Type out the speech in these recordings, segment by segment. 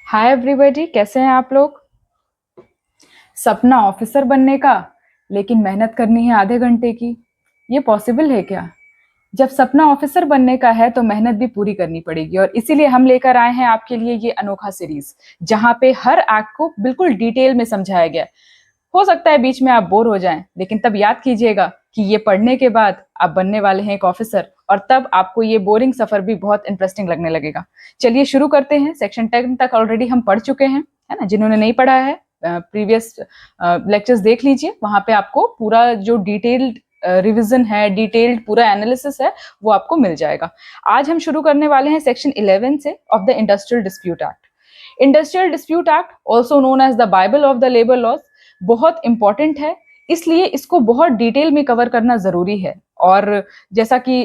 Hi everybody, कैसे हैं आप लोग। सपना ऑफिसर बनने का, लेकिन मेहनत करनी है आधे घंटे की। ये पॉसिबल है क्या? जब सपना ऑफिसर बनने का है तो मेहनत भी पूरी करनी पड़ेगी, और इसीलिए हम लेकर आए हैं आपके लिए ये अनोखा सीरीज, जहां पे हर एक्ट को बिल्कुल डिटेल में समझाया गया है। हो सकता है बीच में आप बोर हो जाएं, लेकिन तब याद कीजिएगा कि ये पढ़ने के बाद आप बनने वाले हैं एक ऑफिसर, और तब आपको ये बोरिंग सफर भी बहुत इंटरेस्टिंग लगने लगेगा। चलिए शुरू करते हैं। सेक्शन 10 तक ऑलरेडी हम पढ़ चुके हैं, है ना। जिन्होंने नहीं पढ़ा है, प्रीवियस लेक्चर्स देख लीजिए, वहां पे आपको पूरा जो डिटेल्ड रिवीजन है, डिटेल्ड पूरा एनालिसिस है, वो आपको मिल जाएगा। आज हम शुरू करने वाले हैं सेक्शन 11 से, of the industrial dispute act. Industrial dispute act, also known as the bible of the labour laws, बहुत इंपॉर्टेंट है, इसलिए इसको बहुत डिटेल में कवर करना जरूरी है। और जैसा कि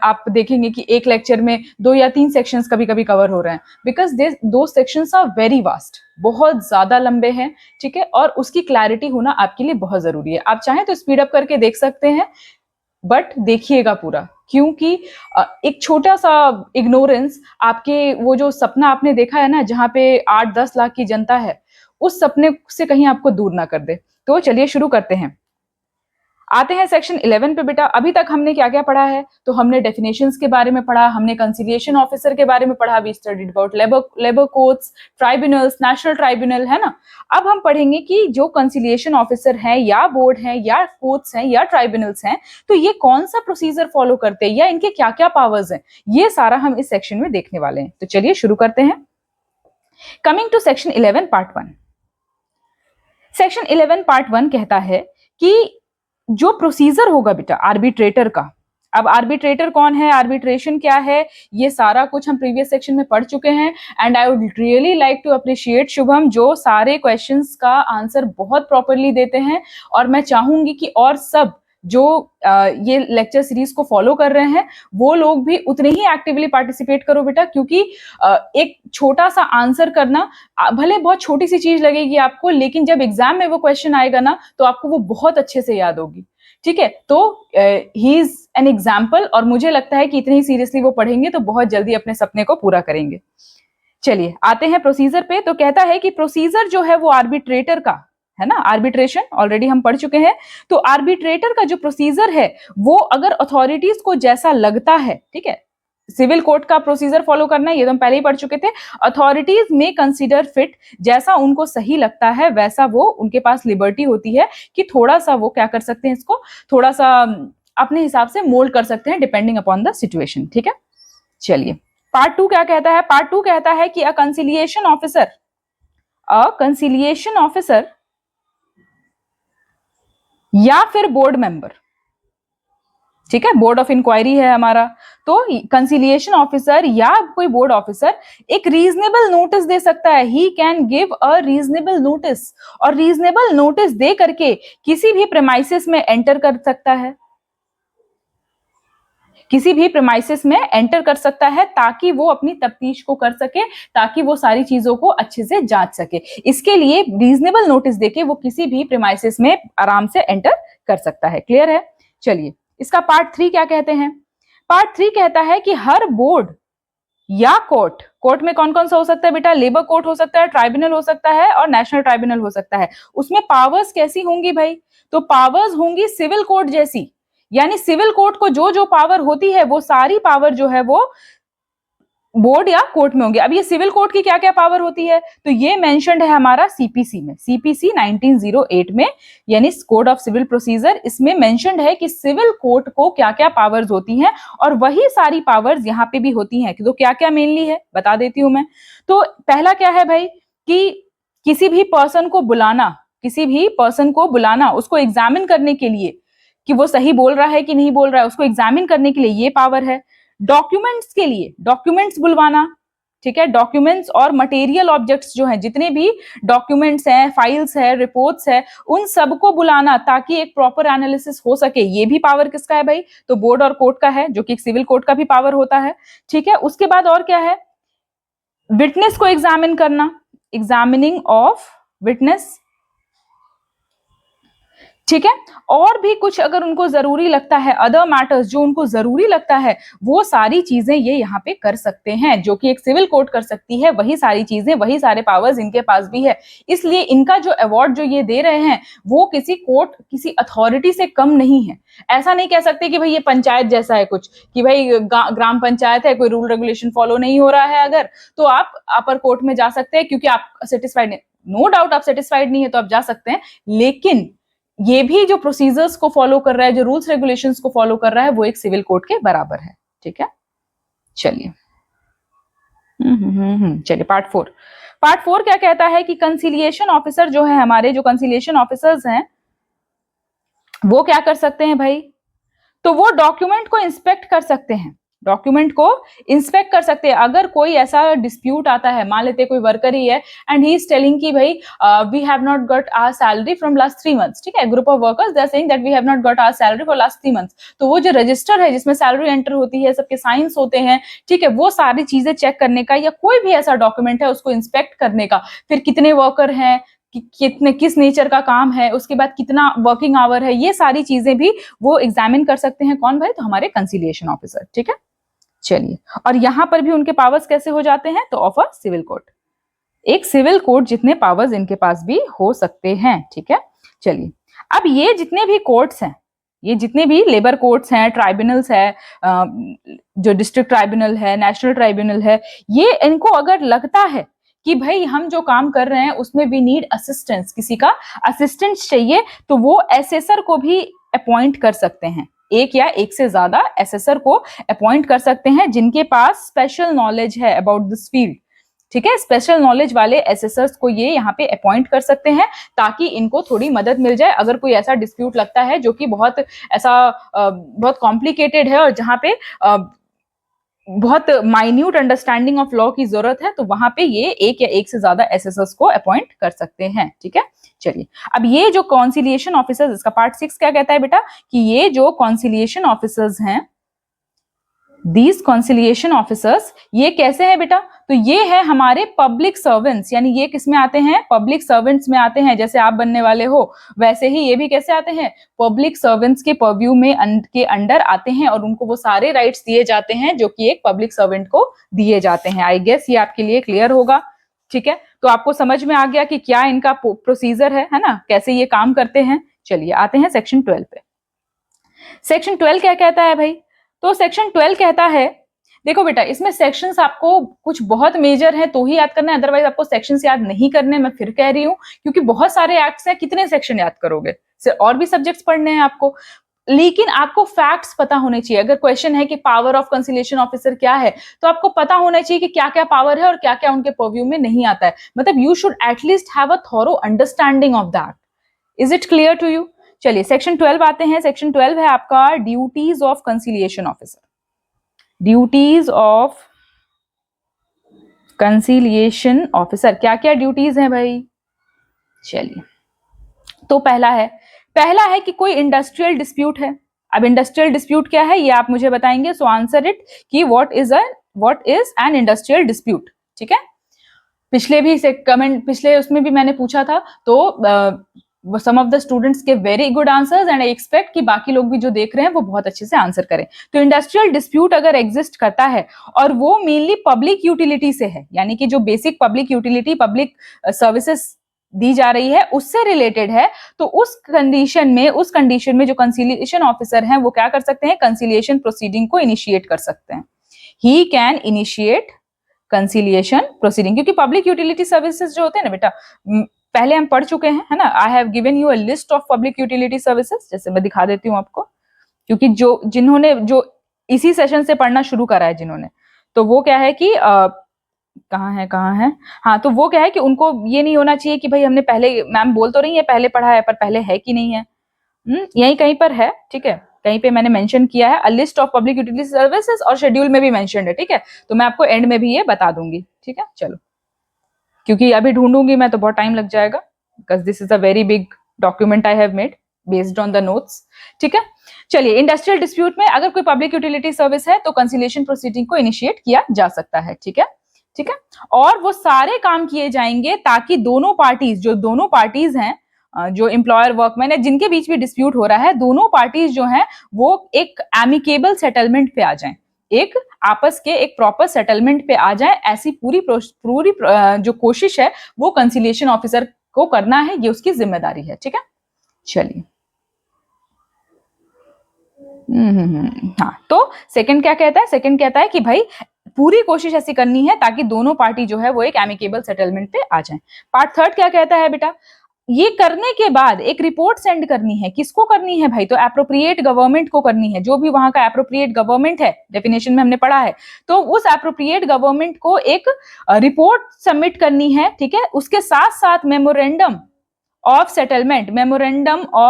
आप देखेंगे कि एक लेक्चर में 2 या 3 सेक्शंस कभी कभी कवर हो रहे हैं, बिकॉज दो सेक्शंस आर वेरी वास्ट, बहुत ज्यादा लंबे हैं। ठीक है, और उसकी क्लैरिटी होना आपके लिए बहुत जरूरी है। आप चाहें तो स्पीड अप करके देख सकते हैं, बट देखिएगा पूरा, क्योंकि एक छोटा सा इग्नोरेंस आपके वो जो सपना आपने देखा है ना, जहां पे 8-10 लाख की जनता है, उस सपने से कहीं आपको दूर ना कर दे। तो चलिए शुरू करते हैं। आते हैं सेक्शन 11 पे। बेटा, अभी तक हमने क्या क्या पढ़ा है? तो हमने डेफिनेशंस के बारे में पढ़ा, हमने कंसिलिएशन ऑफिसर के बारे में पढ़ा, we studied about labour courts, tribunals, national tribunal, है ना। अब हम पढ़ेंगे कि जो कंसिलिएशन ऑफिसर हैं, या बोर्ड हैं, या कोर्ट्स हैं, या ट्राइब्यूनल्स हैं, तो ये कौन सा प्रोसीजर फॉलो करते हैं, या इनके क्या क्या पावर्स हैं, ये सारा हम इस सेक्शन में देखने वाले हैं। तो चलिए शुरू करते हैं। Coming to section 11 part 1। Section 11 part 1 कहता है कि जो प्रोसीजर होगा बेटा आर्बिट्रेटर का। अब आर्बिट्रेटर कौन है, आर्बिट्रेशन क्या है, ये सारा कुछ हम प्रीवियस सेक्शन में पढ़ चुके हैं। And I would really like to appreciate Shubham, जो सारे क्वेश्चंस का आंसर बहुत प्रॉपरली देते हैं। और मैं चाहूंगी कि और सब जो ये लेक्चर सीरीज को फॉलो कर रहे हैं, वो लोग भी उतने ही एक्टिवली पार्टिसिपेट करो बेटा, क्योंकि एक छोटा सा आंसर करना भले बहुत छोटी सी चीज लगेगी आपको, लेकिन जब एग्जाम में वो क्वेश्चन आएगा ना, तो आपको वो बहुत अच्छे से याद होगी। ठीक है, तो ही इज एन एग्जाम्पल, और मुझे लगता है कि इतनी सीरियसली वो पढ़ेंगे तो बहुत जल्दी अपने सपने को पूरा करेंगे। चलिए आते हैं प्रोसीजर पे। तो कहता है कि प्रोसीजर जो है वो आर्बिट्रेटर का है ना, आर्बिट्रेशन ऑलरेडी हम पढ़ चुके हैं। तो आर्बिट्रेटर का जो प्रोसीजर है, वो अगर अथॉरिटीज को जैसा लगता है, ठीक है, सिविल कोर्ट का प्रोसीजर फॉलो करना है, ये तो हम पहले ही पढ़ चुके थे। अथॉरिटीज में कंसीडर फिट, जैसा उनको सही लगता है वैसा वो उनके पास लिबर्टी होती है कि थोड़ा सा वो क्या कर सकते हैं, इसको थोड़ा सा अपने हिसाब से मोल्ड कर सकते हैं, डिपेंडिंग अपॉन द सिचुएशन। ठीक है, चलिए पार्ट 2 क्या कहता है। पार्ट 2 कहता है कि अ कंसिलिएशन ऑफिसर या फिर बोर्ड मेंबर, ठीक है, बोर्ड ऑफ इंक्वायरी है हमारा, तो कंसिलिएशन ऑफिसर या कोई बोर्ड ऑफिसर एक रीजनेबल नोटिस दे सकता है। He can give a reasonable notice, और रीजनेबल नोटिस दे करके किसी भी प्रेमाइसिस में एंटर कर सकता है, किसी भी प्रेमाइसिस में एंटर कर सकता है, ताकि वो अपनी तफ्तीश को कर सके, ताकि वो सारी चीजों को अच्छे से जांच सके। इसके लिए रीजनेबल नोटिस देके वो किसी भी प्रेमाइसिस में आराम से एंटर कर सकता है। क्लियर है? चलिए इसका पार्ट 3 क्या कहते हैं। पार्ट 3 कहता है कि हर बोर्ड या कोर्ट, कोर्ट में कौन कौन सा हो सकता है बेटा, लेबर कोर्ट हो सकता है, ट्राइब्यूनल हो सकता है, और नेशनल ट्राइब्यूनल हो सकता है। उसमें पावर्स कैसी होंगी भाई? तो पावर्स होंगी सिविल कोर्ट जैसी, यानी सिविल कोर्ट को जो जो पावर होती है, वो सारी पावर जो है वो बोर्ड या कोर्ट में होंगे। अब ये सिविल कोर्ट की क्या क्या पावर होती है, तो ये मेंशन्ड है हमारा सीपीसी में, सीपीसी 1908 में, यानी कोड ऑफ सिविल प्रोसीजर। इसमें मेंशन्ड है कि सिविल कोर्ट को क्या क्या पावर्स होती हैं, और वही सारी पावर्स यहाँ पे भी होती हैं। तो क्या क्या मेनली है बता देती हूं मैं। तो पहला क्या है भाई, कि किसी भी पर्सन को बुलाना, किसी भी पर्सन को बुलाना, उसको एग्जामिन करने के लिए कि वो सही बोल रहा है कि नहीं बोल रहा है, उसको एग्जामिन करने के लिए ये पावर है। डॉक्यूमेंट्स के लिए डॉक्यूमेंट्स बुलवाना, ठीक है, डॉक्यूमेंट्स और मटेरियल ऑब्जेक्ट्स जो हैं, जितने भी डॉक्यूमेंट्स हैं, फाइल्स है, रिपोर्ट्स है, उन सबको बुलाना, ताकि एक प्रॉपर एनालिसिस हो सके। ये भी पावर किसका है भाई? तो बोर्ड और कोर्ट का है, जो कि सिविल कोर्ट का भी पावर होता है। ठीक है, उसके बाद और क्या है, विटनेस को एग्जामिन करना, एग्जामिनिंग ऑफ विटनेस। ठीक है। और भी कुछ अगर उनको जरूरी लगता है, अदर मैटर्स जो उनको जरूरी लगता है, वो सारी चीजें ये यहाँ पे कर सकते हैं, जो कि एक सिविल कोर्ट कर सकती है। वही सारी चीजें, वही सारे पावर्स इनके पास भी है। इसलिए इनका जो अवार्ड जो ये दे रहे हैं वो किसी कोर्ट, किसी अथॉरिटी से कम नहीं है। ऐसा नहीं कह सकते कि भाई ये पंचायत जैसा है कुछ, कि भाई ग्राम पंचायत है, कोई रूल रेगुलेशन फॉलो नहीं हो रहा है अगर, तो आप अपर कोर्ट में जा सकते हैं, क्योंकि आप सेटिस्फाइड नहीं, नो डाउट आप सेटिस्फाइड नहीं है तो आप जा सकते हैं। लेकिन ये भी जो प्रोसीजर्स को फॉलो कर रहा है, जो रूल्स रेगुलेशंस को फॉलो कर रहा है, वो एक सिविल कोर्ट के बराबर है। ठीक है, चलिए चलिए पार्ट फोर क्या कहता है कि कंसिलिएशन ऑफिसर जो है, हमारे जो कंसिलिएशन ऑफिसर्स हैं, वो क्या कर सकते हैं भाई, तो वो डॉक्यूमेंट को इंस्पेक्ट कर सकते हैं, डॉक्यूमेंट को इंस्पेक्ट कर सकते हैं। अगर कोई ऐसा डिस्प्यूट आता है, मान लेते कोई वर्कर ही है एंड ही इज टेलिंग कि भाई we have not got our salary from last 3 months, ठीक है, group of workers they are saying that we have not got our salary for last 3 months, तो वो जो रजिस्टर है जिसमें सैलरी एंटर होती है, सबके साइंस होते हैं, ठीक है, वो सारी चीजें चेक करने का, या कोई भी ऐसा डॉक्यूमेंट है उसको इंस्पेक्ट करने का, फिर कितने वर्कर हैं, कितने, किस नेचर का काम है, उसके बाद कितना वर्किंग आवर है, ये सारी चीजें भी वो एग्जामिन कर सकते हैं। कौन भाई, तो हमारे कंसिलिएशन ऑफिसर। ठीक है, चलिए, और यहां पर भी उनके पावर्स कैसे हो जाते हैं, तो ऑफ अ सिविल कोर्ट, एक सिविल कोर्ट जितने पावर्स इनके पास भी हो सकते हैं। ठीक है, चलिए, अब ये जितने भी कोर्ट्स हैं, ये जितने भी लेबर कोर्ट्स हैं, ट्राइब्यूनल्स है, जो डिस्ट्रिक्ट ट्राइब्यूनल है, नेशनल ट्राइब्यूनल है, ये इनको अगर लगता है कि भाई हम जो काम कर रहे हैं उसमें वी नीड असिस्टेंस, किसी का असिस्टेंस चाहिए, तो वो एसेसर को भी अपॉइंट कर सकते हैं, एक या एक से ज्यादा एसेसर को अपॉइंट कर सकते हैं, जिनके पास स्पेशल नॉलेज है अबाउट दिस फील्ड। ठीक है, स्पेशल नॉलेज वाले एसेसर्स को ये यहाँ पे अपॉइंट कर सकते हैं, ताकि इनको थोड़ी मदद मिल जाए। अगर कोई ऐसा डिस्प्यूट लगता है जो कि बहुत ऐसा बहुत कॉम्प्लिकेटेड है और जहाँ पे बहुत माइन्यूट अंडरस्टैंडिंग ऑफ लॉ की जरूरत है, तो वहां पे ये एक या एक से ज्यादा एसेसर्स को अपॉइंट कर सकते हैं। ठीक है, चलिए, अब ये जो कॉन्सिलिएशन ऑफिसर्स, इसका पार्ट 6 क्या कहता है बेटा, कि ये जो कॉन्सिलिएशन ऑफिसर्स हैं, दीज कॉन्सिलिएशन ऑफिसर्स, ये कैसे हैं बेटा, तो ये है हमारे पब्लिक सर्वेंट्स, यानी ये किस में आते हैं, पब्लिक सर्वेंट्स में आते हैं। जैसे आप बनने वाले हो वैसे ही ये भी कैसे आते हैं, पब्लिक सर्वेंट्स के परव्यू में के अंडर आते हैं, और उनको वो सारे राइट्स दिए जाते हैं जो कि एक पब्लिक सर्वेंट को दिए जाते हैं। आई गेस ये आपके लिए क्लियर होगा। ठीक है, तो आपको समझ में आ गया कि क्या इनका प्रोसीजर है ना, कैसे ये काम करते हैं। चलिए आते हैं सेक्शन 12 पे। सेक्शन 12 क्या कहता है भाई, तो सेक्शन 12 कहता है, देखो बेटा, इसमें सेक्शंस आपको कुछ बहुत मेजर है तो ही याद करना है, अदरवाइज आपको सेक्शंस याद नहीं करने। मैं फिर कह रही हूँ, क्योंकि बहुत सारे एक्ट्स हैं, कितने सेक्शन याद करोगे, और भी सब्जेक्ट्स पढ़ने हैं आपको, लेकिन आपको फैक्ट्स पता होने चाहिए। अगर क्वेश्चन है कि पावर ऑफ कंसिलिएशन ऑफिसर क्या है, तो आपको पता होना चाहिए कि क्या क्या पावर है और क्या क्या उनके परव्यू में नहीं आता है। मतलब you should at least have a thorough understanding of that. Is it clear to you? चलिए सेक्शन 12 आते हैं। सेक्शन 12 है आपका duties of conciliation officer. Duties of conciliation officer, क्या क्या ड्यूटीज हैं भाई? चलिए, तो पहला है कि कोई इंडस्ट्रियल डिस्प्यूट है। अब इंडस्ट्रियल डिस्प्यूट क्या है ये आप मुझे बताएंगे, सो आंसर इट कि what is an industrial dispute. ठीक है, पिछले उसमें भी मैंने पूछा था, तो सम ऑफ द स्टूडेंट्स के very good answers, and I expect कि बाकी लोग भी जो देख रहे हैं वो बहुत अच्छे से आंसर करें। तो इंडस्ट्रियल डिस्प्यूट अगर एग्जिस्ट करता है और वो मेनली पब्लिक यूटिलिटी से है, यानी कि जो basic public utility, public services दी जा रही है उससे रिलेटेड है, तो उस कंडीशन में जो कंसिलिएशन ऑफिसर हैं वो क्या कर सकते हैं, कंसिलिएशन प्रोसीडिंग को इनिशिएट कर सकते हैं। He can initiate conciliation proceeding, क्योंकि पब्लिक यूटिलिटी सर्विसेज जो होते हैं ना बेटा, पहले हम पढ़ चुके हैं, है ना। I have given you a list of public utility services, जैसे मैं दिखा देती हूँ आपको, क्योंकि जिन्होंने इसी सेशन से पढ़ना शुरू करा है जिन्होंने, तो वो क्या है कि कहाँ है, हाँ, तो वो क्या है कि उनको ये नहीं होना चाहिए कि भाई हमने पहले, मैम बोल तो रही है पहले पढ़ा है, पर पहले है कि नहीं है, यही कहीं पर है। ठीक है, कहीं पे मैंने मेंशन किया है a list of public utility services, और शेड्यूल में भी मेंशन्ड है। ठीक है, तो मैं आपको एंड में भी ये बता दूंगी। ठीक है, चलो, क्योंकि अभी ढूंढूंगी मैं तो बहुत टाइम लग जाएगा, because this is a very big document I have made based on the notes. ठीक है, चलिए, इंडस्ट्रियल डिस्प्यूट में अगर कोई पब्लिक यूटिलिटी सर्विस है तो कंसिलिएशन प्रोसीडिंग को इनिशिएट किया जा सकता है। ठीक है, और वो सारे काम किए जाएंगे ताकि दोनों पार्टीज हैं, जो एम्प्लॉयर वर्कमैन है जिनके बीच भी डिस्प्यूट हो रहा है, दोनों पार्टीज जो हैं वो एक एमिकेबल सेटलमेंट पे आ जाएं, एक आपस के एक प्रॉपर सेटलमेंट पे आ जाए, ऐसी पूरी पूरी जो कोशिश है वो कंसिलिएशन ऑफिसर को करना है, ये उसकी जिम्मेदारी है। ठीक है, चलिए। हाँ, तो सेकंड क्या कहता है? सेकंड कहता है कि भाई पूरी कोशिश ऐसी करनी है ताकि दोनों पार्टी जो है वो एक एमिकेबल सेटलमेंट पे आ जाए। पार्ट थर्ड क्या कहता है बेटा? ये करने के बाद एक रिपोर्ट सेंड करनी है। किसको करनी है भाई? तो एप्रोप्रिएट गवर्नमेंट को करनी है, जो भी वहां का एप्रोप्रिएट गवर्नमेंट है, डेफिनेशन में हमने पढ़ा है, तो उस एप्रोप्रिएट गवर्नमेंट को एक रिपोर्ट सबमिट करनी है। ठीक है, उसके साथ साथ मेमोरेंडम ऑफ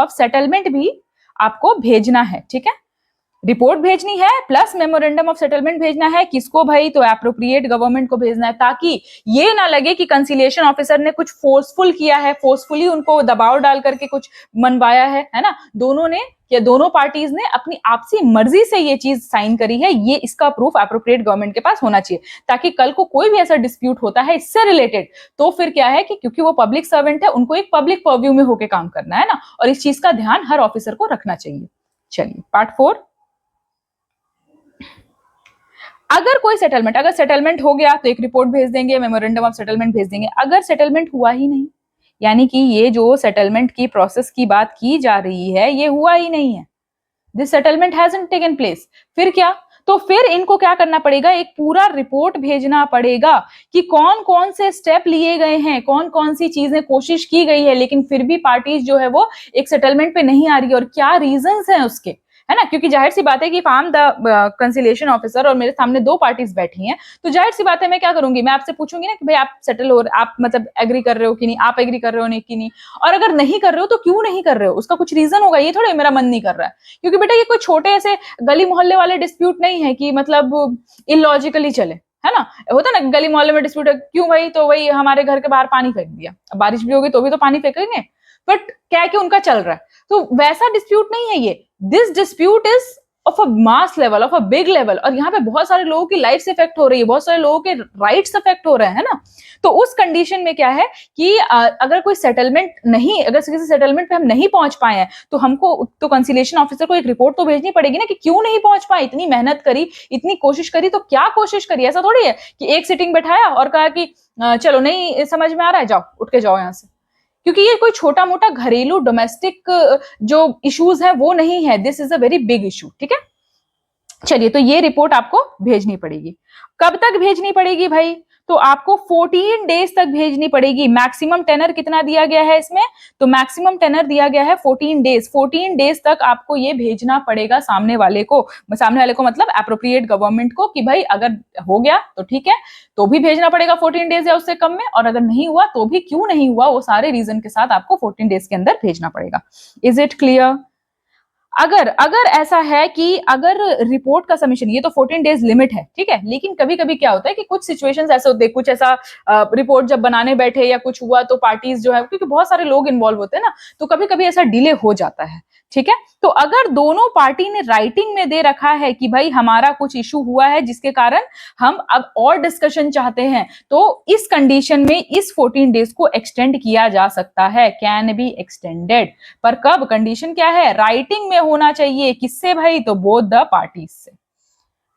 सेटलमेंट भी आपको भेजना है। ठीक है, रिपोर्ट भेजनी है प्लस मेमोरेंडम ऑफ सेटलमेंट भेजना है। किसको भाई? तो एप्रोप्रिएट गवर्नमेंट को भेजना है, ताकि ये ना लगे कि कंसिलिएशन ऑफिसर ने कुछ फोर्सफुल किया है, फोर्सफुली उनको दबाव डाल करके कुछ मनवाया है ना। दोनों ने या दोनों पार्टीज ने अपनी आपसी मर्जी से ये चीज साइन करी है, ये इसका प्रूफ एप्रोप्रिएट गवर्नमेंट के पास होना चाहिए, ताकि कल को कोई भी ऐसा डिस्प्यूट होता है इससे रिलेटेड, तो फिर क्या है कि क्योंकि वो पब्लिक सर्वेंट है, उनको एक पब्लिक पर्व्यू में होकर काम करना है ना, और इस चीज का ध्यान हर ऑफिसर को रखना चाहिए। चलिए, पार्ट 4। अगर कोई सेटलमेंट, अगर सेटलमेंट हो गया तो एक रिपोर्ट भेज देंगे, मेमोरेंडम ऑफ सेटलमेंट भेज देंगे। अगर सेटलमेंट हुआ ही नहीं, यानी कि ये जो सेटलमेंट की प्रोसेस की बात की जा रही है ये हुआ ही नहीं है, this settlement hasn't taken place, फिर क्या? तो फिर इनको क्या करना पड़ेगा? एक पूरा रिपोर्ट भेजना पड़ेगा कि कौन कौन से स्टेप लिए गए हैं, कौन कौन सी चीजें कोशिश की गई है, लेकिन फिर भी पार्टीज जो है वो एक सेटलमेंट पे नहीं आ रही है, और क्या रीजंस हैं उसके, है ना। क्योंकि जाहिर सी बात है कि I am the conciliation officer और मेरे सामने दो पार्टीज बैठी हैं, तो जाहिर सी बात है मैं क्या करूंगी? मैं आपसे पूछूंगी ना कि भाई आप सेटल हो, आप मतलब एग्री कर रहे हो कि नहीं, आप एग्री कर रहे हो नहीं कि नहीं, और अगर नहीं कर रहे हो तो क्यों नहीं कर रहे हो, उसका कुछ रीजन होगा, ये थोड़े मेरा मन नहीं कर रहा है। क्योंकि बेटा ये कोई छोटे ऐसे गली मोहल्ले वाले डिस्प्यूट नहीं है कि मतलब इलॉजिकली चले, है ना। होता ना गली मोहल्ले में डिस्प्यूट है, क्यों भाई? तो वही हमारे घर के बाहर पानी फेंक दिया, बारिश भी होगी तो भी तो पानी फेंकेंगे, बट क्या है कि उनका चल रहा है, तो वैसा डिस्प्यूट नहीं है ये। This dispute is of a mass level, of a big level, और यहाँ पे बहुत सारे लोगों की लाइफ इफेक्ट हो रही है, बहुत सारे लोगों के राइट्स इफेक्ट हो रहे हैं ना। तो उस कंडीशन में क्या है कि अगर कोई सेटलमेंट नहीं, अगर किसी सेटलमेंट पे हम नहीं पहुंच पाए हैं, तो हमको तो कंसिलिएशन ऑफिसर को एक रिपोर्ट तो भेजनी पड़ेगी ना कि क्यों नहीं पहुंच पाए, इतनी मेहनत करी, इतनी कोशिश करी, तो क्या कोशिश करी? ऐसा थोड़ी है कि एक सिटिंग बैठाया और कहा कि चलो नहीं समझ में आ रहा है, जाओ उठ के जाओ यहाँ से। क्योंकि ये कोई छोटा मोटा घरेलू डोमेस्टिक जो इश्यूज है वो नहीं है, this is a very big issue. ठीक है, चलिए, तो ये रिपोर्ट आपको भेजनी पड़ेगी। कब तक भेजनी पड़ेगी भाई? तो आपको 14 डेज तक भेजनी पड़ेगी। मैक्सिमम टेनर कितना दिया गया है इसमें? तो मैक्सिमम टेनर दिया गया है 14 डेज। 14 डेज तक आपको ये भेजना पड़ेगा सामने वाले को मतलब एप्रोप्रिएट गवर्नमेंट को, कि भाई अगर हो गया तो ठीक है, तो भी भेजना पड़ेगा 14 डेज या उससे कम में, और अगर नहीं हुआ तो भी क्यों नहीं हुआ वो सारे रीजन के साथ आपको 14 डेज के अंदर भेजना पड़ेगा। Is it clear? अगर अगर ऐसा है कि अगर रिपोर्ट का सबमिशन, ये तो 14 डेज लिमिट है, ठीक है, लेकिन कभी कभी क्या होता है कि कुछ सिचुएशंस ऐसे होते हैं, कुछ ऐसा रिपोर्ट जब बनाने बैठे या कुछ हुआ तो पार्टीज जो है, क्योंकि बहुत सारे लोग इन्वॉल्व होते हैं ना, तो कभी कभी ऐसा डिले हो जाता है। ठीक है, तो अगर दोनों पार्टी ने राइटिंग में दे रखा है कि भाई हमारा कुछ इशू हुआ है जिसके कारण हम अब और डिस्कशन चाहते हैं, तो इस कंडीशन में इस 14 डेज को एक्सटेंड किया जा सकता है, कैन बी एक्सटेंडेड। पर कब? कंडीशन क्या है? राइटिंग में होना चाहिए। किससे भाई? तो बोथ द पार्टीज से।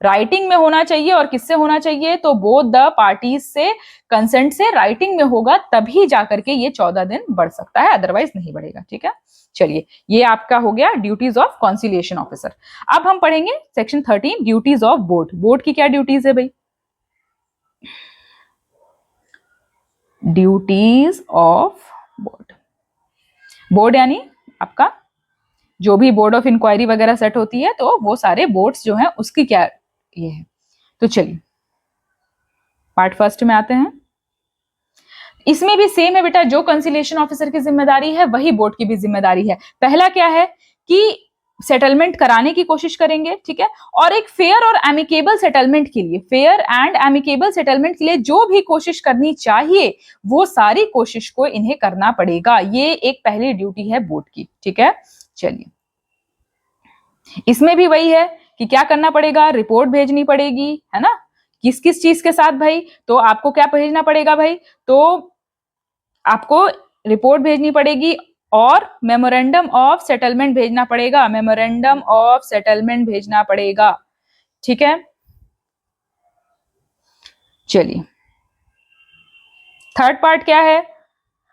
राइटिंग में होना चाहिए, और किससे होना चाहिए? तो बोथ द पार्टीज से, कंसेंट से राइटिंग में होगा, तभी जाकर के ये 14 दिन बढ़ सकता है, अदरवाइज नहीं बढ़ेगा। ठीक है, चलिए, ये आपका हो गया ड्यूटीज ऑफ कॉन्सिलिएशन ऑफिसर। अब हम पढ़ेंगे section 13, duties of board. Board की क्या ड्यूटीज है भाई? Duties of board. बोर्ड यानी आपका जो भी बोर्ड ऑफ इंक्वायरी वगैरह सेट होती है, तो वो सारे बोर्ड्स जो हैं उसकी क्या ये है। तो चलिए पार्ट फर्स्ट में आते हैं। इसमें भी सेम है बेटा, जो कंसिलिएशन ऑफिसर की जिम्मेदारी है वही बोर्ड की भी जिम्मेदारी है। पहला क्या है कि सेटलमेंट कराने की कोशिश करेंगे, ठीक है, और एक फेयर और एमिकेबल सेटलमेंट के लिए, फेयर एंड एमिकेबल सेटलमेंट के लिए जो भी कोशिश करनी चाहिए वो सारी कोशिश को इन्हें करना पड़ेगा। ये एक पहली ड्यूटी है बोर्ड की। ठीक है, चलिए, इसमें भी वही है कि क्या करना पड़ेगा? रिपोर्ट भेजनी पड़ेगी, है ना। किस किस चीज के साथ भाई? तो आपको क्या भेजना पड़ेगा भाई? तो आपको रिपोर्ट भेजनी पड़ेगी और मेमोरेंडम ऑफ सेटलमेंट भेजना पड़ेगा, मेमोरेंडम ऑफ सेटलमेंट भेजना पड़ेगा, ठीक है। चलिए थर्ड पार्ट क्या है,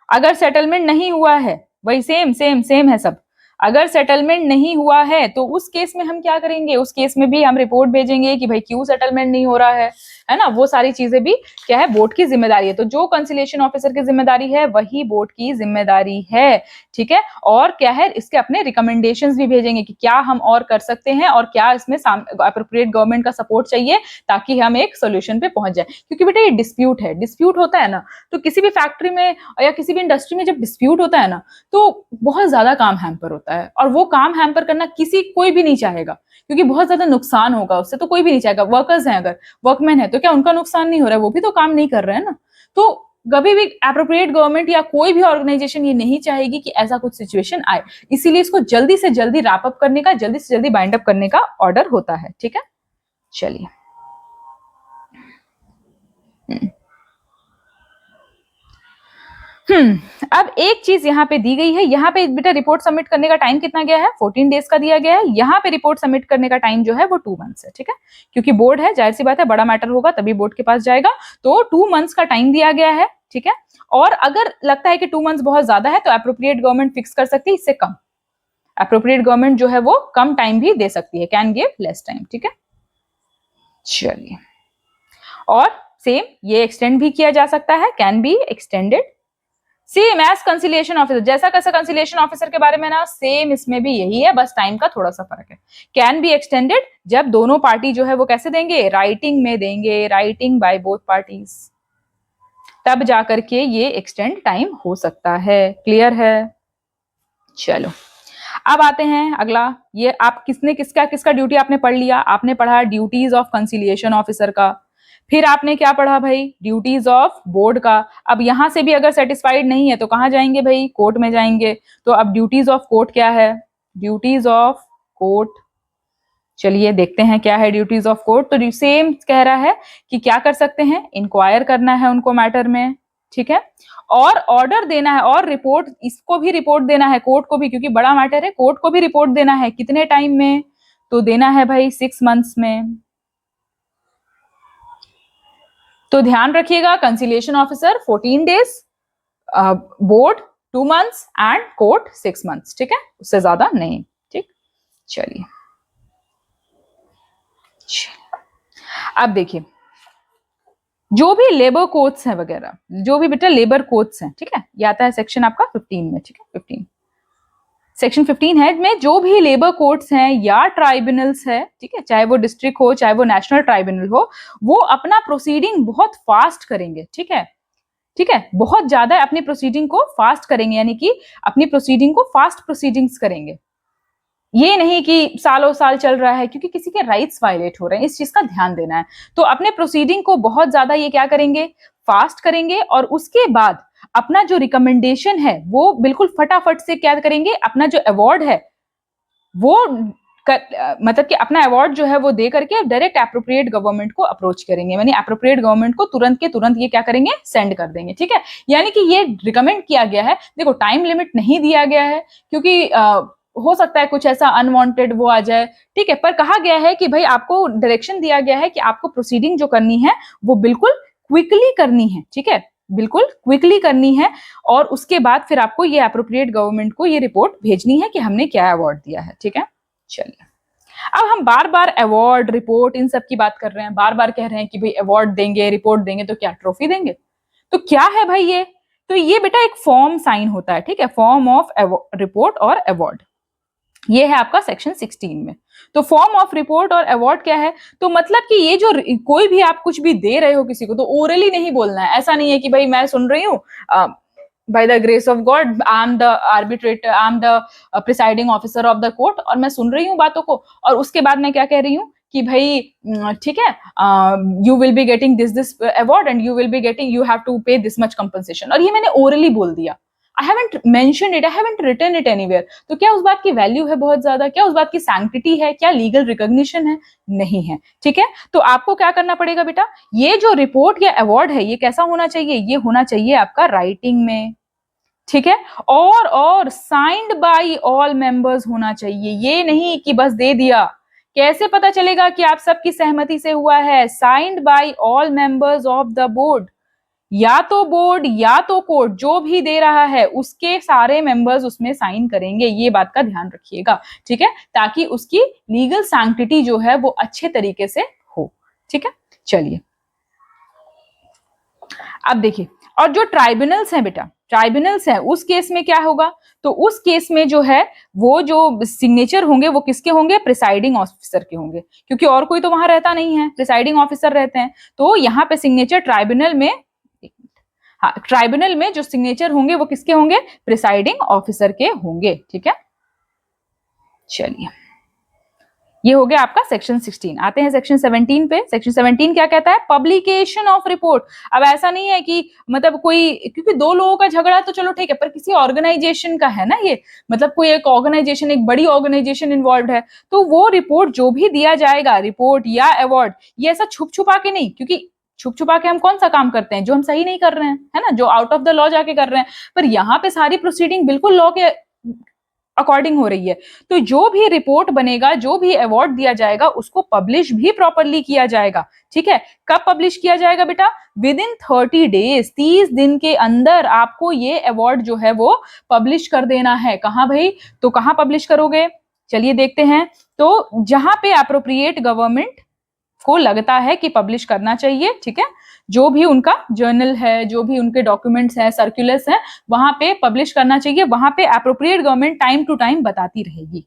अगर सेटलमेंट नहीं हुआ है, वही सेम सेम सेम है सब, अगर सेटलमेंट नहीं हुआ है तो उस केस में हम क्या करेंगे, उस केस में भी हम रिपोर्ट भेजेंगे कि भाई क्यों सेटलमेंट नहीं हो रहा है ना, वो सारी चीजें भी क्या है, बोर्ड की जिम्मेदारी है। तो जो कंसिलिएशन ऑफिसर की जिम्मेदारी है वही बोर्ड की जिम्मेदारी है, ठीक है। और क्या है, इसके अपने रिकमेंडेशंस भी भेजेंगे कि क्या हम और कर सकते हैं और क्या इसमें अप्रोप्रिएट गवर्नमेंट का सपोर्ट चाहिए ताकि हम एक सोल्यूशन पे पहुंच जाए। क्योंकि बेटा ये डिस्प्यूट है, डिस्प्यूट होता है ना, तो किसी भी फैक्ट्री में या किसी भी इंडस्ट्री में जब डिस्प्यूट होता है ना, तो बहुत ज्यादा काम हैम्पर होता है, और वो काम हैम्पर करना कोई भी नहीं चाहेगा, क्योंकि बहुत ज्यादा नुकसान होगा उससे, तो कोई भी नहीं चाहेगा। वर्कर्स हैं, अगर वर्कमैन है तो क्या उनका नुकसान नहीं हो रहा है, वो भी तो काम नहीं कर रहे हैं ना। तो कभी भी एप्रोप्रिएट गवर्नमेंट या कोई भी ऑर्गेनाइजेशन ये नहीं चाहेगी कि ऐसा कुछ सिचुएशन आए, इसीलिए इसको जल्दी से जल्दी रैप अप करने का, जल्दी से जल्दी बाइंड अप करने का ऑर्डर होता है, ठीक है। चलिए अब एक चीज यहाँ पे दी गई है, यहाँ पे बेटा रिपोर्ट सबमिट करने का टाइम कितना गया है, 14 डेज का दिया गया है। यहाँ पे रिपोर्ट सबमिट करने का टाइम जो है वो 2 मंथ्स है, ठीक है। क्योंकि बोर्ड है, जाहिर सी बात है, बड़ा मैटर होगा तभी बोर्ड के पास जाएगा, तो 2 मंथ्स का टाइम दिया गया है, ठीक है। और अगर लगता है कि 2 मंथ्स बहुत ज्यादा है तो अप्रोप्रिएट गवर्नमेंट फिक्स कर सकती है इससे कम, अप्रोप्रिएट गवर्नमेंट जो है वो कम टाइम भी दे सकती है, कैन गिव लेस टाइम, ठीक है। चलिए, और सेम ये एक्सटेंड भी किया जा सकता है, can be extended same as conciliation officer, जैसा कैसा कंसिलिएशन ऑफिसर के बारे में ना, सेम इसमें भी यही है, बस टाइम का थोड़ा सा फर्क है। कैन बी एक्सटेंडेड जब दोनों पार्टी जो है वो कैसे देंगे, राइटिंग में देंगे, राइटिंग बाय बोथ पार्टीज, तब जाकर के ये एक्सटेंड टाइम हो सकता है। क्लियर है? चलो अब आते हैं अगला, ये आप किसने किसका किसका ड्यूटी आपने पढ़ लिया, आपने पढ़ा ड्यूटीज ऑफ कंसिलिएशन ऑफिसर का, फिर आपने क्या पढ़ा भाई, ड्यूटीज ऑफ बोर्ड का। अब यहां से भी अगर सेटिस्फाइड नहीं है तो कहां जाएंगे भाई, कोर्ट में जाएंगे। तो अब ड्यूटीज ऑफ कोर्ट क्या है, ड्यूटीज ऑफ कोर्ट, चलिए देखते हैं क्या है ड्यूटीज ऑफ कोर्ट। तो सेम कह रहा है कि क्या कर सकते हैं, इंक्वायर करना है उनको मैटर में, ठीक है, और ऑर्डर देना है, और रिपोर्ट, इसको भी रिपोर्ट देना है कोर्ट को भी, क्योंकि बड़ा मैटर है, कोर्ट को भी रिपोर्ट देना है। कितने टाइम में, तो देना है भाई 6 मंथ्स में। तो ध्यान रखिएगा, conciliation officer 14 days, board 2 months and court 6 months, ठीक है, उससे ज्यादा नहीं, ठीक। चलिए अब देखिए, जो भी लेबर कोड्स हैं वगैरह, जो भी बेटा लेबर कोड्स हैं, ठीक है, ये आता है सेक्शन आपका 15 में, ठीक है, 15 सेक्शन 15 है में जो भी लेबर कोर्ट्स हैं या ट्राइब्यूनल्स है, ठीक है, चाहे वो डिस्ट्रिक्ट हो चाहे वो नेशनल ट्राइब्यूनल हो, वो अपना प्रोसीडिंग बहुत फास्ट करेंगे, ठीक है, ठीक है, बहुत ज्यादा अपनी प्रोसीडिंग को फास्ट करेंगे, यानी कि अपनी प्रोसीडिंग को फास्ट प्रोसीडिंग्स करेंगे। ये नहीं कि सालों साल चल रहा है, क्योंकि किसी के राइट्स वायलेट हो रहे हैं, इस चीज का ध्यान देना है। तो अपने प्रोसीडिंग को बहुत ज्यादा ये क्या करेंगे, फास्ट करेंगे, और उसके बाद अपना जो रिकमेंडेशन है वो बिल्कुल फटाफट से क्या करेंगे, अपना जो अवार्ड है वो मतलब कि अपना अवार्ड जो है वो दे करके डायरेक्ट एप्रोप्रिएट गवर्नमेंट को अप्रोच करेंगे, यानी एप्रोप्रिएट गवर्नमेंट को तुरंत के तुरंत ये क्या करेंगे, सेंड कर देंगे, ठीक है। यानी कि ये रिकमेंड किया गया है, देखो टाइम लिमिट नहीं दिया गया है, क्योंकि हो सकता है कुछ ऐसा अनवांटेड वो आ जाए, ठीक है, पर कहा गया है कि भाई आपको डायरेक्शन दिया गया है कि आपको प्रोसीडिंग जो करनी है वो बिल्कुल क्विकली करनी है, ठीक है, बिल्कुल क्विकली करनी है, और उसके बाद फिर आपको ये एप्रोप्रिएट गवर्नमेंट को ये रिपोर्ट भेजनी है कि हमने क्या अवार्ड दिया है, ठीक है। चलिए अब हम बार बार अवार्ड रिपोर्ट इन सब की बात कर रहे हैं, बार बार कह रहे हैं कि भाई अवार्ड देंगे, रिपोर्ट देंगे, तो क्या ट्रॉफी देंगे, तो क्या है भाई ये, तो ये बेटा एक फॉर्म साइन होता है, ठीक है, फॉर्म ऑफ रिपोर्ट और अवार्ड, ये है आपका सेक्शन 16 में। तो फॉर्म ऑफ रिपोर्ट और अवार्ड क्या है, तो मतलब कि ये जो कोई भी आप कुछ भी दे रहे हो किसी को, तो ओरली नहीं बोलना है, ऐसा नहीं है कि भाई मैं सुन रही हूँ by the grace of God I am the arbitrator, I am the presiding officer of the court, और मैं सुन रही हूँ बातों को, और उसके बाद मैं क्या कह रही हूँ कि भाई ठीक है, you will be getting this award and you will be getting, you have to pay this much compensation, और ये मैंने ओरली बोल दिया, I haven't mentioned it, I haven't written it anywhere। तो क्या उस बात की वैल्यू है बहुत ज्यादा, क्या उस बात की सैंक्टिटी है, क्या लीगल रिकॉग्निशन है, नहीं है, ठीक है। तो आपको क्या करना पड़ेगा बेटा, ये जो रिपोर्ट या अवार्ड है ये कैसा होना चाहिए, ये होना चाहिए आपका राइटिंग में, ठीक है, और साइंड बाय ऑल मेंबर्स होना चाहिए, ये नहीं कि बस दे दिया। कैसे पता चलेगा कि आप सबकी सहमति से हुआ है? Signed by all members of the board, या तो बोर्ड या तो कोर्ट, जो भी दे रहा है उसके सारे मेंबर्स उसमें साइन करेंगे, ये बात का ध्यान रखिएगा, ठीक है, ताकि उसकी लीगल सैंक्टिटी जो है वो अच्छे तरीके से हो, ठीक है। चलिए अब देखिए, और जो ट्राइब्यूनल्स हैं बेटा, ट्राइब्यूनल्स हैं, उस केस में क्या होगा? तो उस केस में जो है वो जो सिग्नेचर होंगे वो किसके होंगे? प्रिसाइडिंग ऑफिसर के होंगे, क्योंकि और कोई तो वहां रहता नहीं है, प्रिसाइडिंग ऑफिसर रहते हैं। तो यहाँ पे सिग्नेचर ट्राइब्यूनल में, हाँ, ट्राइब्यूनल में जो सिग्नेचर होंगे वो किसके होंगे? प्रिसाइडिंग ऑफिसर के होंगे, ठीक है। चलिए, ये हो गया आपका सेक्शन 16। आते हैं सेक्शन 17 पे। सेक्शन 17 क्या कहता है? Publication of report. अब ऐसा नहीं है कि मतलब कोई, क्योंकि दो लोगों का झगड़ा तो चलो ठीक है, पर किसी ऑर्गेनाइजेशन का है ना ये, मतलब कोई एक ऑर्गेनाइजेशन, एक बड़ी ऑर्गेनाइजेशन इन्वॉल्व है, तो वो रिपोर्ट जो भी दिया जाएगा, रिपोर्ट या अवार्ड, ये ऐसा छुप छुपा के नहीं, क्योंकि छुप छुपा के हम कौन सा काम करते हैं जो हम सही नहीं कर रहे हैं, है ना, जो आउट ऑफ द लॉ जाके कर रहे हैं। पर यहाँ पे सारी प्रोसीडिंग बिल्कुल लॉ के अकॉर्डिंग हो रही है। तो जो भी रिपोर्ट बनेगा, जो भी अवार्ड दिया जाएगा, उसको पब्लिश भी प्रॉपरली किया जाएगा, ठीक है। कब पब्लिश किया जाएगा बेटा? विद इन 30 डेज, 30 दिन के अंदर आपको ये अवार्ड जो है वो पब्लिश कर देना है। कहाँ भाई? तो कहाँ पब्लिश करोगे? चलिए देखते हैं। तो जहां पे अप्रोप्रिएट गवर्नमेंट को लगता है कि पब्लिश करना चाहिए, ठीक है, जो भी उनका जर्नल है, जो भी उनके डॉक्यूमेंट्स हैं, सर्कुलर्स हैं, वहां पे पब्लिश करना चाहिए, वहां पे appropriate government time to time बताती रहेगी,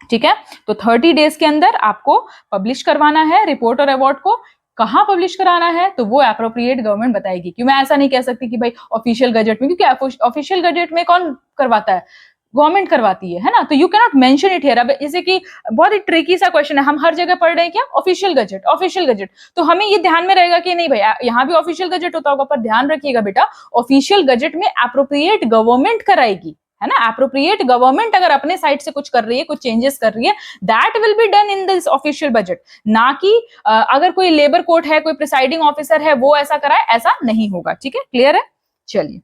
ठीक है। तो 30 डेज के अंदर आपको पब्लिश करवाना है रिपोर्ट और अवार्ड को। कहाँ पब्लिश कराना है? तो वो एप्रोप्रिएट गवर्नमेंट बताएगी। क्यों मैं ऐसा नहीं कह सकती कि भाई ऑफिशियल गजेट में, क्योंकि ऑफिशियल गजेट में कौन करवाता है? गवर्नमेंट करवाती है ना, तो you cannot mention it here. अब जैसे कि बहुत ही ट्रिकी सा क्वेश्चन है, हम हर जगह पढ़ रहे हैं क्या? ऑफिशियल गजेट, ऑफिशियल गजेट, तो हमें ये ध्यान में रहेगा कि नहीं भैया यहाँ भी ऑफिशियल गजेट होता होगा, पर ध्यान रखिएगा बेटा, ऑफिशियल गजेट में एप्रोप्रिएट गवर्नमेंट कराएगी, है ना। एप्रोप्रिएट गवर्नमेंट अगर अपने साइड से कुछ कर रही है, कुछ चेंजेस कर रही है, that will be done in this official budget, ना कि अगर कोई लेबर कोर्ट है, कोई प्रिसाइडिंग ऑफिसर है, वो ऐसा कराए, ऐसा नहीं होगा, ठीक है, क्लियर है। चलिए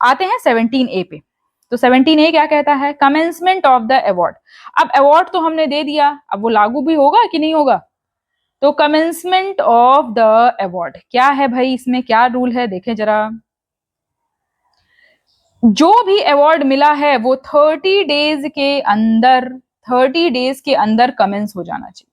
आते हैं 17A पे। तो 17A क्या कहता है? Commencement of the award. अब अवार्ड तो हमने दे दिया, अब वो लागू भी होगा कि नहीं होगा? तो कमेंसमेंट ऑफ द अवार्ड क्या है भाई? इसमें क्या रूल है देखें जरा। जो भी अवार्ड मिला है वो 30 डेज के अंदर, 30 डेज के अंदर कमेंस हो जाना चाहिए,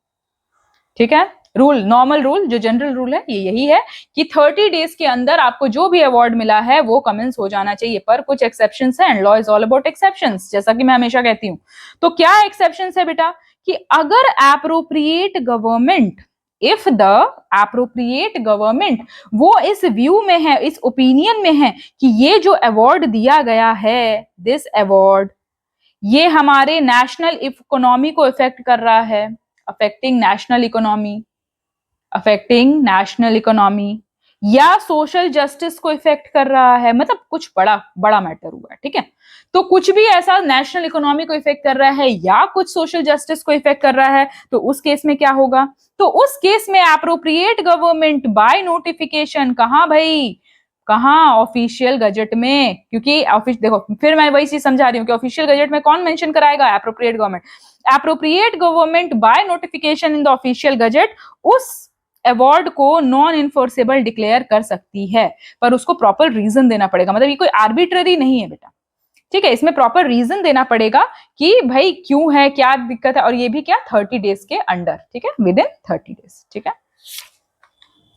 ठीक है। रूल, नॉर्मल रूल, जो जनरल रूल है ये यही है कि 30 डेज के अंदर आपको जो भी अवार्ड मिला है वो कमेंस हो जाना चाहिए। पर कुछ एक्सेप्शंस हैं, law is all about exceptions, जैसा कि मैं हमेशा कहती हूं। तो क्या एक्सेप्शंस है बेटा? कि अगर appropriate government, if the appropriate government वो इस व्यू में है, इस ओपिनियन में है कि ये जो अवार्ड दिया गया है, दिस अवार्ड, ये हमारे नेशनल इकोनॉमी को इफेक्ट कर रहा है, affecting national economy, affecting national economy, या सोशल जस्टिस को इफेक्ट कर रहा है, मतलब कुछ बड़ा बड़ा मैटर हुआ है, ठीक है। तो कुछ भी ऐसा नेशनल इकोनॉमी को इफेक्ट कर रहा है या कुछ सोशल जस्टिस को इफेक्ट कर रहा है, तो उस केस में क्या होगा? तो उस केस में एप्रोप्रिएट गवर्नमेंट बाय नोटिफिकेशन, कहां भाई? कहां? ऑफिशियल गजेट में। क्योंकि ऑफिस, देखो फिर मैं वही चीज समझा रही हूँ कि ऑफिशियल गजेट में कौन मेंशन कराएगा? Appropriate government. Appropriate government by notification in the official gazette उस अवार्ड को नॉन इन्फोर्सेबल डिक्लेयर कर सकती है, पर उसको प्रॉपर रीजन देना पड़ेगा। मतलब ये कोई आर्बिट्ररी नहीं है बेटा, ठीक है, इसमें प्रॉपर रीजन देना पड़ेगा कि भाई क्यों है, क्या दिक्कत है, और ये भी क्या? 30 डेज के अंडर, ठीक है, विद इन 30 डेज, ठीक है,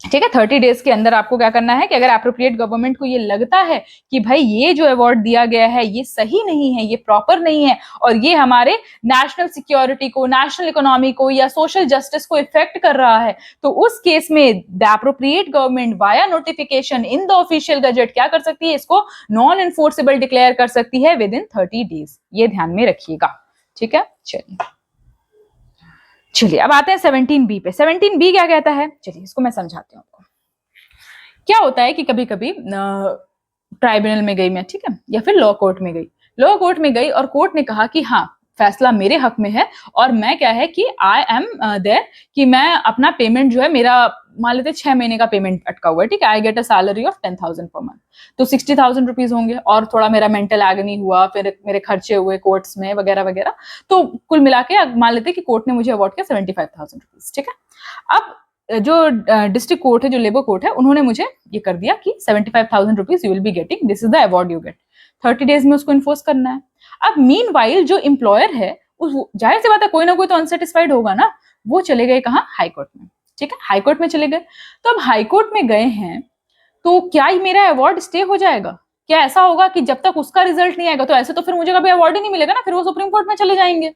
ठीक है। 30 डेज के अंदर आपको क्या करना है कि अगर एप्रोप्रिएट गवर्नमेंट को ये लगता है कि भाई ये जो अवार्ड दिया गया है ये सही नहीं है, ये प्रॉपर नहीं है, और ये हमारे नेशनल सिक्योरिटी को, नेशनल इकोनॉमी को या सोशल जस्टिस को इफेक्ट कर रहा है, तो उस केस में the appropriate government via notification in the official gazette क्या कर सकती है? इसको नॉन एनफोर्सेबल डिक्लेयर कर सकती है विद इन 30 डेज। ये ध्यान में रखिएगा, ठीक है। चलिए अब आते हैं 17B पे। 17B क्या कहता है? चलिए इसको मैं समझाती हूँ आपको। क्या होता है कि कभी कभी ट्राइब्यूनल में गई मैं, ठीक है, या फिर लॉ कोर्ट में गई, लॉ कोर्ट में गई और कोर्ट ने कहा कि हाँ फैसला मेरे हक में है और मैं क्या है कि आई एम देयर कि मैं अपना पेमेंट जो है, मेरा मान लेते 6 महीने का पेमेंट अटका हुआ है, ठीक है, I get a salary of 10,000 per month, तो 60,000 रुपीज होंगे और थोड़ा मेरा मेंटल एगनी हुआ, फिर मेरे खर्चे हुए कोर्ट्स में वगैरह वगैरह, तो कुल मिला के मान लेते कि कोर्ट ने मुझे अवार्ड किया 75,000 रुपीज, ठीक है। अब जो डिस्ट्रिक्ट कोर्ट है, जो लेबर कोर्ट है, उन्होंने मुझे ये कर दिया कि 75,000 rupees you will be getting, this is the award you get, 30 days में उसको इन्फोर्स करना है। अब मीन वाइल जो एम्प्लॉयर है, उस जाहिर सी बात है कोई ना कोई तो अनसेटिस्फाइड होगा ना, वो चले गए कहाँ, हाई कोर्ट में, ठीक है, हाई कोर्ट में चले गए। तो अब हाई कोर्ट में गए हैं तो क्या मेरा अवार्ड स्टे हो जाएगा? क्या ऐसा होगा कि जब तक उसका रिजल्ट नहीं आएगा, तो ऐसे तो फिर मुझे कभी अवार्ड ही नहीं मिलेगा ना, फिर वो सुप्रीम कोर्ट में चले जाएंगे,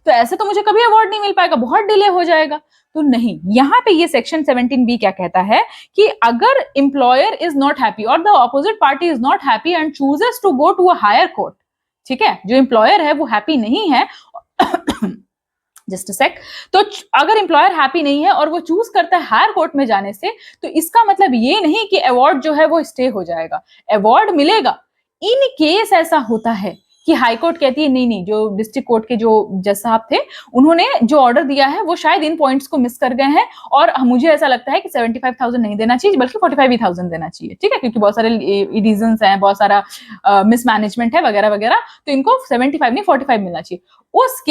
तो ऐसे तो मुझे कभी अवार्ड नहीं मिल पाएगा, बहुत डिले हो जाएगा। तो नहीं, यहाँ पे ये सेक्शन 17B क्या कहता है कि अगर एम्प्लॉयर इज नॉट हैप्पी और the opposite party is not happy and chooses to go to a higher court, ठीक है, जो एम्प्लॉयर है वो हैप्पी नहीं है जस्ट अ सेक, तो अगर एम्प्लॉयर हैप्पी नहीं है और वो चूज करता है हायर कोर्ट में जाने से, तो इसका मतलब ये नहीं कि अवार्ड जो है वो स्टे हो जाएगा, अवार्ड मिलेगा। इन केस ऐसा होता है कि हाई कोर्ट कहती है नहीं नहीं, जो डिस्ट्रिक्ट कोर्ट के जो जज साहब थे, उन्होंने जो ऑर्डर दिया है वो शायद इन पॉइंट्स को मिस कर गए हैं और मुझे ऐसा लगता है कि 75,000 नहीं देना चाहिए बल्कि 45,000 देना चाहिए, ठीक है, क्योंकि बहुत सारे रीजंस हैं, बहुत सारा मिसमैनेजमेंट है वगैरह वगैरह, तो इनको 75 नहीं 45 मिलना चाहिए। उस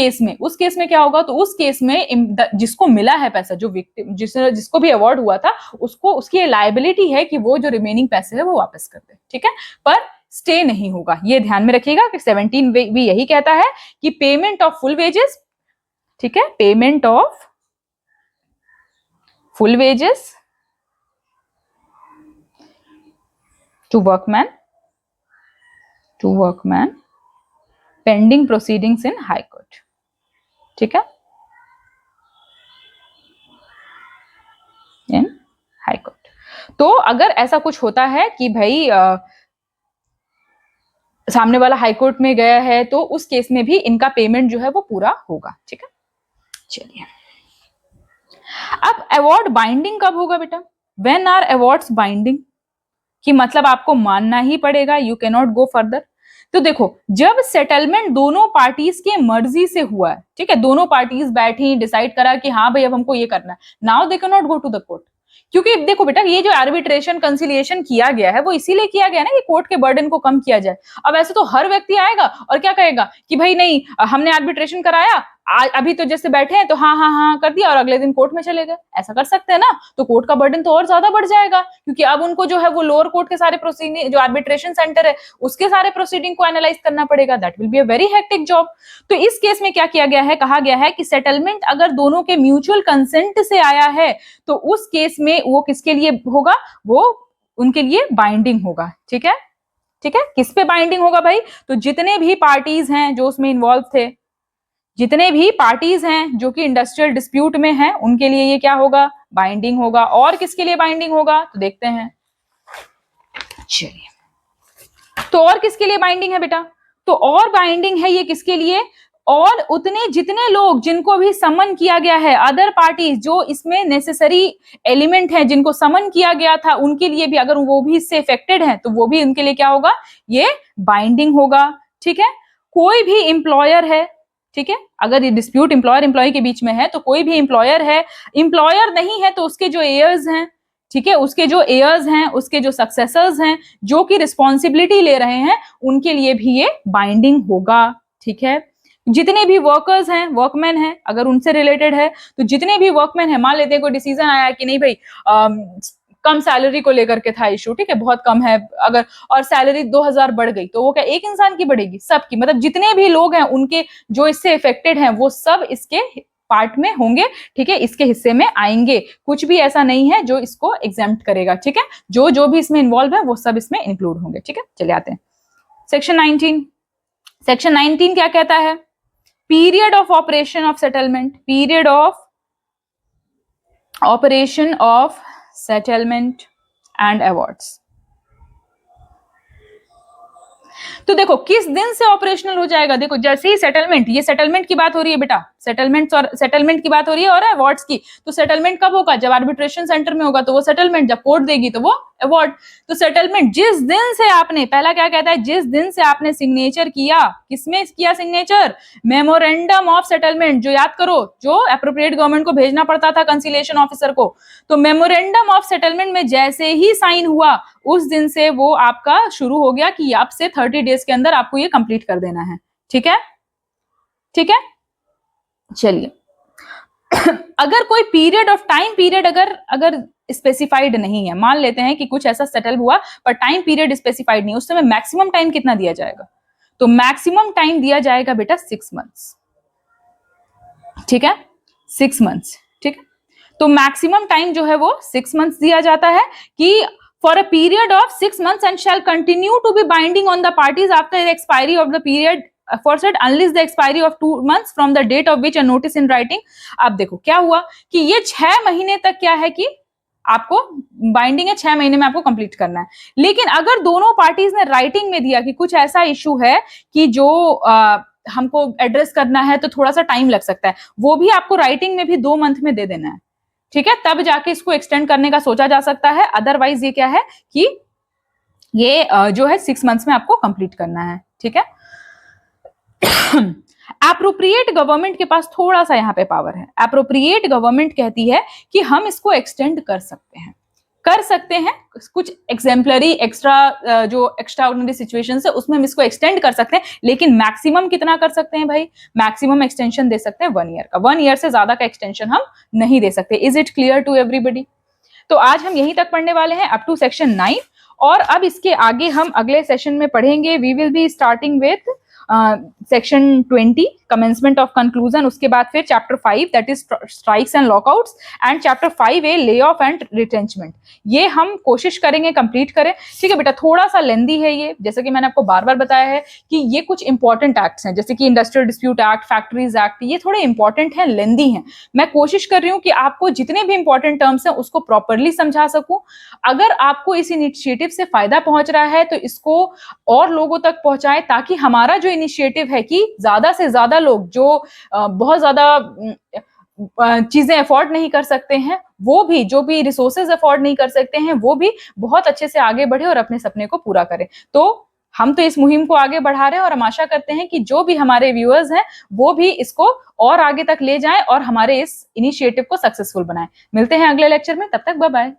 केस में क्या होगा, तो उस केस में जिसको मिला है पैसा, जो विक्टिम जिसको भी अवार्ड हुआ था, उसको उसकी लायबिलिटी है कि वो जो रिमेनिंग पैसे है वो वापस कर दे, ठीक है, पर स्टे नहीं होगा। ये ध्यान में रखिएगा कि 17 भी यही कहता है कि पेमेंट ऑफ फुल वेजेस, ठीक है, payment of full wages to workman pending proceedings in high court, ठीक है, इन हाई कोर्ट। तो अगर ऐसा कुछ होता है कि भाई सामने वाला हाई कोर्ट में गया है, तो उस केस में भी इनका पेमेंट जो है वो पूरा होगा, ठीक है। चलिए, अब अवार्ड बाइंडिंग कब होगा बेटा? व्हेन आर अवार्ड्स बाइंडिंग, कि मतलब आपको मानना ही पड़ेगा, you can not go further. तो देखो, जब सेटलमेंट दोनों पार्टीज के मर्जी से हुआ है, ठीक है, दोनों पार्टीज बैठी डिसाइड करा कि हाँ भाई अब हमको ये करना है, now they can not go to the court. क्योंकि देखो बेटा, ये जो आर्बिट्रेशन कंसिलिएशन किया गया है वो इसीलिए किया गया ना कि कोर्ट के बर्डन को कम किया जाए। अब ऐसे तो हर व्यक्ति आएगा और क्या कहेगा कि भाई नहीं, हमने आर्बिट्रेशन कराया, अभी तो जैसे बैठे हैं तो हाँ हाँ हाँ कर दिया और अगले दिन कोर्ट में चले गए, ऐसा कर सकते हैं ना, तो कोर्ट का बर्डन तो और ज्यादा बढ़ जाएगा, क्योंकि अब उनको जो है वो लोअर कोर्ट के सारे प्रोसीडिंग, जो आर्बिट्रेशन सेंटर है उसके सारे प्रोसीडिंग को एनालाइज करना पड़ेगा, that will be a very hectic job. तो इस केस में क्या किया गया है, कहा गया है कि सेटलमेंट अगर दोनों के म्यूचुअल कंसेंट से आया है तो उस केस में वो किसके लिए होगा, वो उनके लिए बाइंडिंग होगा, ठीक है, ठीक है। किस पे बाइंडिंग होगा भाई? तो जितने भी पार्टीज हैं जो उसमें इन्वॉल्व थे, जितने भी पार्टीज हैं जो कि इंडस्ट्रियल डिस्प्यूट में हैं, उनके लिए ये क्या होगा, बाइंडिंग होगा। और किसके लिए बाइंडिंग होगा, तो देखते हैं। चलिए, तो और किसके लिए बाइंडिंग है बेटा? तो और बाइंडिंग है ये किसके लिए, और उतने जितने लोग जिनको भी समन किया गया है, अदर पार्टीज जो इसमें नेसेसरी एलिमेंट है जिनको समन किया गया था, उनके लिए भी, अगर वो भी इससे इफेक्टेड है तो वो भी उनके लिए क्या होगा, ये बाइंडिंग होगा, ठीक है। कोई भी एम्प्लॉयर है, ठीक है, अगर ये डिस्प्यूट एम्प्लॉयर एम्प्लॉय के बीच में है तो कोई भी एम्प्लॉयर है, एम्प्लॉयर नहीं है तो उसके जो एयर्स हैं, ठीक है, उसके जो एयर्स हैं, उसके जो सक्सेसर्स हैं, जो कि रिस्पॉन्सिबिलिटी ले रहे हैं, उनके लिए भी ये बाइंडिंग होगा, ठीक है। जितने भी वर्कर्स हैं, वर्कमैन हैं, अगर उनसे रिलेटेड है, तो जितने भी वर्कमैन हैं, मान लेते हैं कोई डिसीजन आया कि नहीं भाई कम सैलरी को लेकर के था इशू, ठीक है, बहुत कम है अगर, और सैलरी 2,000 बढ़ गई, तो वो क्या एक इंसान की बढ़ेगी, सबकी, मतलब जितने भी लोग हैं उनके जो इससे इफेक्टेड हैं वो सब इसके पार्ट में होंगे, ठीक है, इसके हिस्से में आएंगे। कुछ भी ऐसा नहीं है जो इसको एग्जेम्प्ट करेगा, ठीक है, जो जो भी इसमें इन्वॉल्व है वो सब इसमें इंक्लूड होंगे, ठीक है। चले आते हैं सेक्शन 19। सेक्शन 19 क्या कहता है? Period of operation of settlement, period of operation of settlement and awards. तो देखो किस दिन से ऑपरेशनल हो जाएगा, देखो जैसे ही सेटलमेंट, ये सेटलमेंट की बात हो रही है बेटा, सेटलमेंट और सेटलमेंट की बात हो रही है और अवार्ड्स की, तो सेटलमेंट कब होगा? जब आर्बिट्रेशन सेंटर में होगा तो वो सेटलमेंट, जब कोर्ट देगी तो वो अवार्ड। तो सेटलमेंट जिस दिन से आपने, पहला क्या कहता है, जिस दिन से आपने सिग्नेचर किया, किसमें किया सिग्नेचर? मेमोरेंडम ऑफ सेटलमेंट, जो याद करो जो एप्रोप्रिएट गवर्नमेंट को भेजना पड़ता था कंसिलिएशन ऑफिसर को, तो मेमोरेंडम ऑफ सेटलमेंट में जैसे ही साइन हुआ उस दिन से वो आपका शुरू हो गया कि आपसे 30 डेज के अंदर आपको ये कंप्लीट कर देना है। ठीक है, ठीक है, चलिए। अगर कोई पीरियड ऑफ टाइम पीरियड अगर स्पेसिफाइड नहीं है, मान लेते हैं कि कुछ ऐसा सेटल हुआ पर टाइम पीरियड स्पेसिफाइड नहीं, उस समय मैक्सिमम टाइम कितना दिया जाएगा? तो मैक्सिमम टाइम दिया जाएगा बेटा 6 मंथ्स। ठीक है, 6 मंथ्स। ठीक है, तो मैक्सिमम टाइम जो है वो 6 मंथ्स दिया जाता है कि for a period of 6 months and shall continue to be binding on the parties after the expiry of the period aforesaid unless the expiry of 2 months from the date of which a notice in writing। अब देखो क्या हुआ कि ये 6 महीने तक क्या है कि आपको बाइंडिंग है, 6 महीने में आपको कंप्लीट करना है। लेकिन अगर दोनों पार्टीज ने राइटिंग में दिया कि कुछ ऐसा इशू है कि जो हमको एड्रेस करना है तो थोड़ा सा टाइम लग सकता है, वो भी आपको राइटिंग में भी 2 मंथ में दे देना है। ठीक है, तब जाके इसको एक्सटेंड करने का सोचा जा सकता है, अदरवाइज ये क्या है कि ये जो है 6 मंथ्स में आपको कंप्लीट करना है। ठीक है, एप्रोप्रिएट गवर्नमेंट के पास थोड़ा सा यहाँ पे पावर है। एप्रोप्रिएट गवर्नमेंट कहती है कि हम इसको एक्सटेंड कर सकते हैं कुछ एग्जाम्पलरी एक्स्ट्रा जो एक्स्ट्रा ऑर्डिनरी सिचुएशन है उसमें हम इसको एक्सटेंड कर सकते हैं, लेकिन मैक्सिमम कितना कर सकते हैं भाई? मैक्सिमम एक्सटेंशन दे सकते हैं 1 ईयर का। 1 ईयर से ज्यादा का एक्सटेंशन हम नहीं दे सकते। Is it clear to everybody? तो आज हम यहीं तक पढ़ने वाले हैं, अप टू सेक्शन 9, और अब इसके आगे हम अगले सेशन में पढ़ेंगे। We will be starting with section 20 commencement of conclusion, उसके बाद फिर chapter 5 that is strikes and lockouts, and chapter 5A lay of and रिटेंचमेंट। ये हम कोशिश करेंगे कंप्लीट करें। ठीक है बेटा, थोड़ा सा लेंदी है ये, जैसे कि मैंने आपको बार बार बताया है कि ये कुछ इंपॉर्टेंट एक्ट्स हैं, जैसे कि industrial dispute act, factories act, ये थोड़े इंपॉर्टेंट हैं, लेंदी हैं। मैं कोशिश कर रही हूँ कि आपको जितने भी इंपॉर्टेंट टर्म्स हैं उसको प्रॉपरली समझा सकूं। अगर आपको इस इनिशिएटिव से फायदा पहुंच रहा है तो इसको और लोगों तक पहुंचाएं, ताकि हमारा जो इनिशिएटिव है कि ज्यादा से ज्यादा लोग जो बहुत ज्यादा चीजें अफोर्ड नहीं कर सकते हैं, वो भी जो भी रिसोर्सेज अफोर्ड नहीं कर सकते हैं, वो भी बहुत अच्छे से आगे बढ़े और अपने सपने को पूरा करें। तो हम तो इस मुहिम को आगे बढ़ा रहे हैं और हम आशा करते हैं कि जो भी हमारे व्यूअर्स हैं वो भी इसको और आगे तक ले जाएं और हमारे इस इनिशिएटिव को सक्सेसफुल बनाएं। मिलते हैं अगले लेक्चर में, तब तक बाय बाय।